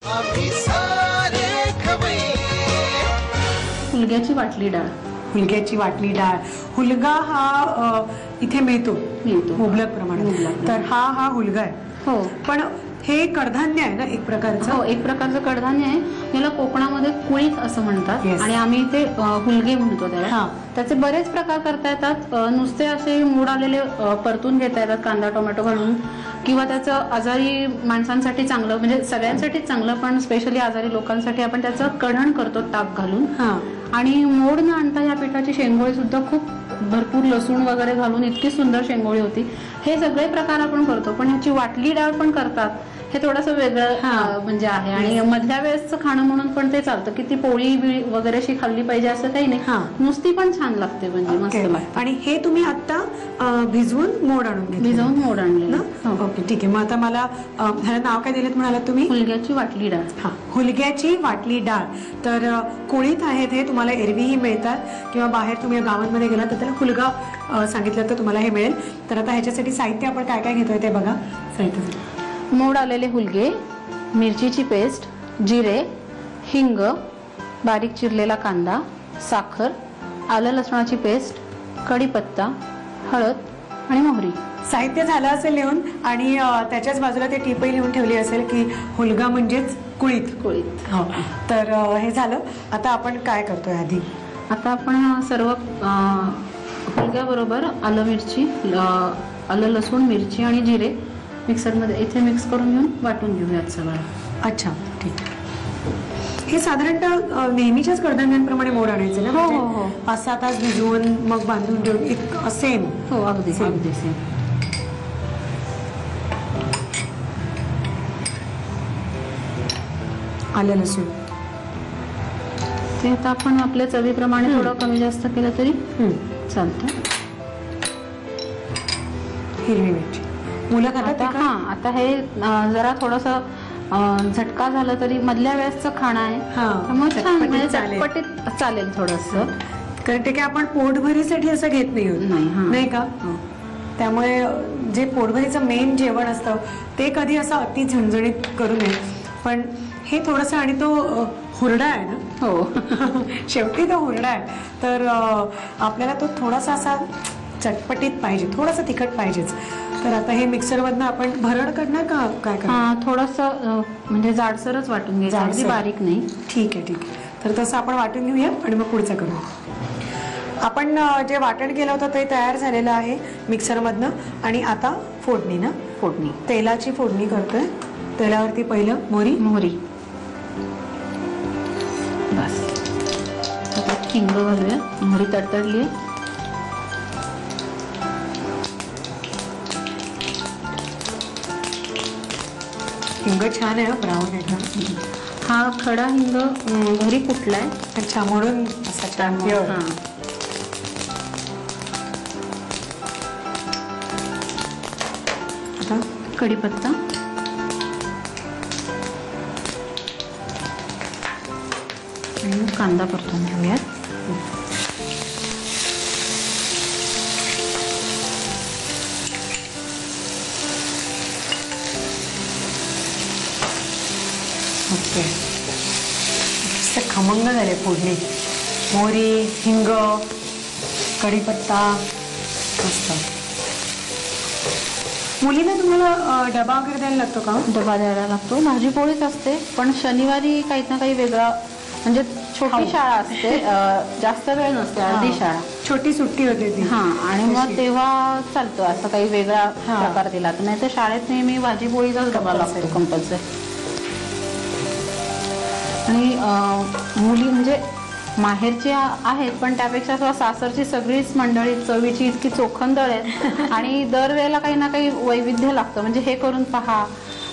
आम्ही सारे खवय्ये. हुलग्याची वाटली डाळ. हुलग्याची वाटली डाळ. हुलगा हा इथे मिळतो मुबलक प्रमाणात. तर हा हुलगा आहे. हो, पण हे कडधान्य आहे ना एक प्रकारचं. हो, एक प्रकारचं कडधान्य आहे. याला कोकणामध्ये कुळीथ असं म्हणतात. Yes. आणि आम्ही इथे हुलगे म्हणतो त्याला. त्याचे बरेच प्रकार करता येतात. नुसते असे मूड आलेले परतून घेता येतात कांदा टोमॅटो घालून, किंवा त्याचं आजारी माणसांसाठी चांगलं, म्हणजे सगळ्यांसाठीच चांगलं, पण स्पेशली आजारी लोकांसाठी आपण त्याचं कढण करतो ताक घालून. आणि मोड न आणता या पिठाची शेंगोळी सुद्धा खूप भरपूर लसूण वगैरे घालून इतकी सुंदर शेंगोळी होती. हे सगळे प्रकार आपण करतो, पण ह्याची वाटली डाळ पण करतात. हे थोडंसं वेगळं म्हणजे आहे. आणि मधल्या वेळेसचं खाणं म्हणून पण ते चालतं की ती पोळी वगैरे अशी खाल्ली पाहिजे असं काही नाही. नुसती पण छान लागते, म्हणजे मस्त लागते. आणि हे तुम्ही आता भिजवून मोड आणून घेतले. भिजवून मोड आणले ना. ओके, ठीक आहे. मग आता मला ह्याला नाव काय दिलेत म्हणाला तुम्ही? हुलग्याची वाटली डाळ. हा, हुलग्याची वाटली डाळ. तर कुळीथ आहेत हे, तुम्हाला एरवीही मिळतात, किंवा बाहेर तुम्ही गावांमध्ये गेला तर त्याला हुलगा सांगितलं तर तुम्हाला हे मिळेल. तर आता ह्याच्यासाठी साहित्य आपण काय काय घेतोय ते बघा. साहित्य: मोड आलेले हुलगे, मिरचीची पेस्ट, जिरे, हिंग, बारीक चिरलेला कांदा, साखर, आलं लसणाची पेस्ट, कढीपत्ता, हळद आणि मोहरी. साहित्य झालं असेल लिहून, आणि त्याच्याच बाजूला ते टिपही लिहून ठेवली असेल की हुलगा म्हणजेच कुळीथ. कुळीथ. हो. तर हे झालं. आता आपण काय करतोय आधी? आता आपण सर्व हुलग्याबरोबर आलं लसूण मिरची आणि जिरे मिक्सरमध्ये इथे मिक्स करून घेऊन वाटून घेऊयात सगळं. अच्छा, ठीक. हे साधारणतः नेहमीच्याच कडधान्यांप्रमाणे मोड आणायचे ना? हो हो. 5-6 तास भिजवून मग बांधून ठेवून सेम. हो, अगदी अगदी सेम. आलं लसूण ते आता आपण आपल्या चवीप्रमाणे थोडं कमी जास्त केलं तरी चालतं. हिरवी मिरची मुलं खातात. आता हे जरा थोडंसं झटका झालं तरी मधल्या वेळेसचं खाणं आहे, मग छान म्हणजे चटपटीत चालेल थोडंसं. कारण ते काय आपण पोटभरीसाठी असं घेत नाही का? त्यामुळे जे पोटभरीचं मेन जेवण असतं ते कधी असं अति झणझणीत करू नये. पण हे थोडंसं, आणि तो हुरडा आहे ना. हो, शेवटी तो हुरडा आहे, तर आपल्याला तो थोडासा असा चटपटीत पाहिजे, थोडासा तिखट पाहिजेच. तर आता हे मिक्सरमधनं आपण भरड करणार का काय करणार? थोडंसं म्हणजे जाडसरच वाटून घ्यायचं, अगदी बारीक नाही. ठीक आहे, ठीक आहे. तर तसं आपण वाटून घेऊया आणि मग पुढचं करू. आपण जे वाटण केलं होतं ते तयार झालेलं आहे मिक्सरमधनं. आणि आता फोडणी ना. फोडणी, तेलाची फोडणी करतोय. तेलावरती पहिलं मोहरी. बस. आता हिंग घालूया. मोहरी तडतडली. हिंग छान आहे, ब्राऊन एकदम. हा खडा हिंग घरी कुठलाय. अच्छा, म्हणून असा छान. आता कढीपत्ता, आणि कांदा परतून घेऊयात. ओके, खमंग झाले फोडणी. मोहरी, हिंग, कढीपत्ता, मस्त. मुलीला तुम्हाला डबा वगैरे द्यायला लागतो का? डबा द्यायला लागतो. भाजी पोळीच असते, पण शनिवारी काही ना काही वेगळा, म्हणजे छोटी शाळा असते, जास्त वेळ नसते, अर्धी शाळा, छोटी सुट्टी होते ती. आणि मग तेव्हा चालतो असं काही वेगळा प्रकार दिला तर. नाही तर शाळेत नेहमी भाजी पोळीचाच डबा लागतो कंपल्सरी. आणि मुली म्हणजे माहेरची आहेत, पण त्यापेक्षा सासरची सगळीच मंडळी चवीची इतकी चोखंदळ आहेत. आणि दरवेळेला काही ना काही वैविध्य लागतं. म्हणजे हे करून पहा,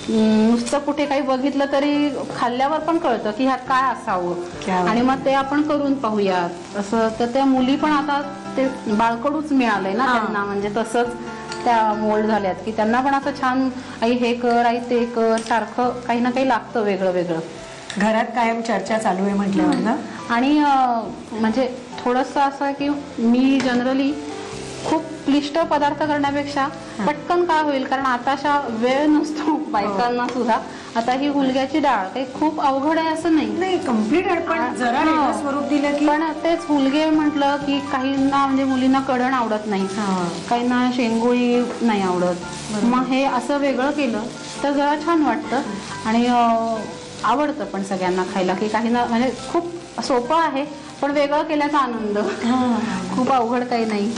नुसतं कुठे काही बघितलं तरी खाल्ल्यावर पण कळतं की ह्यात काय असावं, आणि मग ते आपण करून पाहूयात असं. तर त्या मुली पण आता ते बाळकडूच मिळालंय ना त्यांना, म्हणजे तसंच त्या मोल्ड झाल्यात की त्यांना पण असं छान, आई हे कर, आई ते कर, सारखं काही ना काही लागतं वेगळं वेगळं. घरात कायम चर्चा चालू आहे म्हटल्यावर ना. आणि म्हणजे थोडंसं असं की मी जनरली खूप क्लिष्ट पदार्थ करण्यापेक्षा पटकन काय होईल, कारण आता अशा वेळ नसतो बायकांना सुद्धा, आता ही हुलग्याची डाळ काही खूप अवघड आहे असं नाही. नाही कम्प्लीट पण जरा हा. वेगळं स्वरूप दिलं की पण तेच हुलगे म्हटलं की काहींना म्हणजे मुलींना कडण आवडत नाही, काहींना शेंगोळी नाही आवडत. मग हे असं वेगळं केलं तर जरा छान वाटतं आणि आवडतं पण सगळ्यांना खायला. की काहींना म्हणजे खूप सोपं आहे पण वेगळं केल्याचा आनंद. खूप अवघड काही नाही.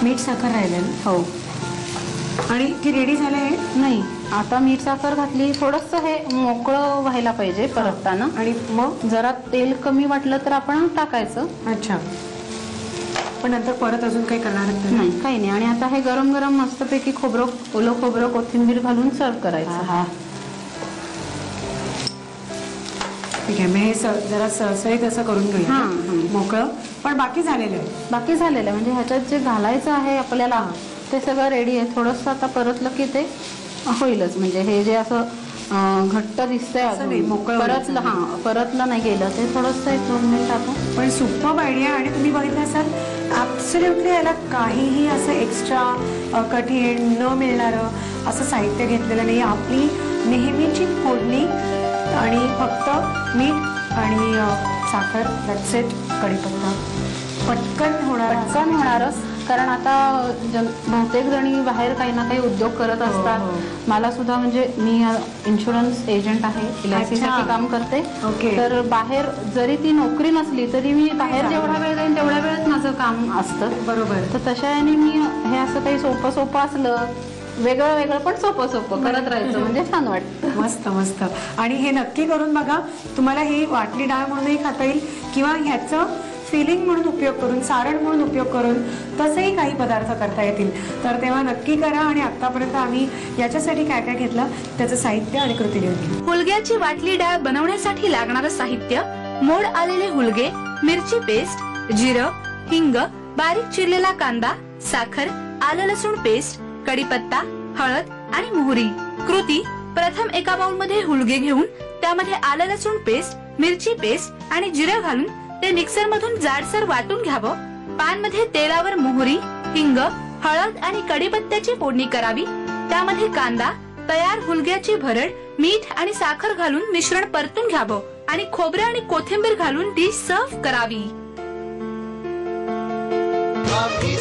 मीठ साखर राहिलं ना? हो. आणि ती रेडी झालं आहे? नाही, आता मीठ साखर घातली, थोडंसं हे मोकळं व्हायला पाहिजे परतताना. आणि मग जरा तेल कमी वाटलं तर आपण टाकायचं. अच्छा, पण नंतर परत अजून काही करणार नाही, काही नाही. आणि आता हे गरम गरम मस्तपैकी ओलं खोबरं कोथिंबीर घालून सर्व करायचं. ठीक आहे, मग हे जरा सळसळीत असं करून घेऊया. मोकळं पण बाकी झालेलं आहे. बाकी झालेलं आहे म्हणजे ह्याच्यात जे घालायचं आहे आपल्याला ते सगळं रेडी आहे. थोडंसं आता परतलं की ते होईलच. म्हणजे हे जे असं घट्ट दिसतंय अजून परतलं, परतलं नाही गेलं ते थोडंसं 1-2 मिनिट टाकून. पण सुपर आयडिया. आणि तुम्ही बघितलं असाल ॲब्सोल्युटली याला काहीही असं एक्स्ट्रा कठीण न मिळणारं असं साहित्य घेतलेलं नाही. आपली नेहमीची फोडणी आणि फक्त मीठ आणि साखर, दॅट्स इट. कढीपत्ता पटकन होणारच. कारण आता बहुतेक जणी बाहेर काही ना काही उद्योग करत असतात. मला सुद्धा म्हणजे मी इन्शुरन्स एजंट आहे, LIC साठी काम करते. तर बाहेर जरी ती नोकरी नसली तरी मी बाहेर जेवढा वेळ जाईन तेवढ्या वेळेत माझं काम असतं. बरोबर. तर तशा याने मी हे असं काही सोपं असलं, वेगळं पण सोपं करत राहायचं म्हणजे छान वाटतं. मस्त मस्त. आणि हे नक्की करून बघा. तुम्हाला ही वाटली डाळ म्हणूनही खाता येईल किंवा ह्याचं फिलिंग म्हणून उपयोग करून, सारण म्हणून उपयोग करून तसेही काही पदार्थ करता येतील. तर तेव्हा नक्की करा. आणि आतापर्यंत आम्ही याच्यासाठी काय काय घेतलं त्याचं साहित्य आणि कृती लिहून घ्या. हुलग्याची वाटली डाळ बनवण्यासाठी लागणारं साहित्य: मोड आलेले हुलगे, मिरची पेस्ट, जिरं, हिंग, बारीक चिरलेला कांदा, साखर, आलं लसूण पेस्ट, कढीपत्ता, हळद आणि मोहरी. कृती: प्रथम एका बाउल मध्ये हुलगे घेऊन त्यामध्ये आलं लसूण पेस्ट, मिरची पेस्ट आणि जिरं घालून ते मिक्सर मधून जाडसर वाटून घ्यावं. पॅन मध्ये तेलावर मोहरी, हिंग, हळद आणि कढीपत्त्याची फोडणी करावी. त्यामध्ये कांदा, तयार हुलग्याची भरड, मीठ आणि साखर घालून मिश्रण परतून घ्यावं आणि खोबरं आणि कोथिंबीर घालून डिश सर्व्ह करावी. आम्ही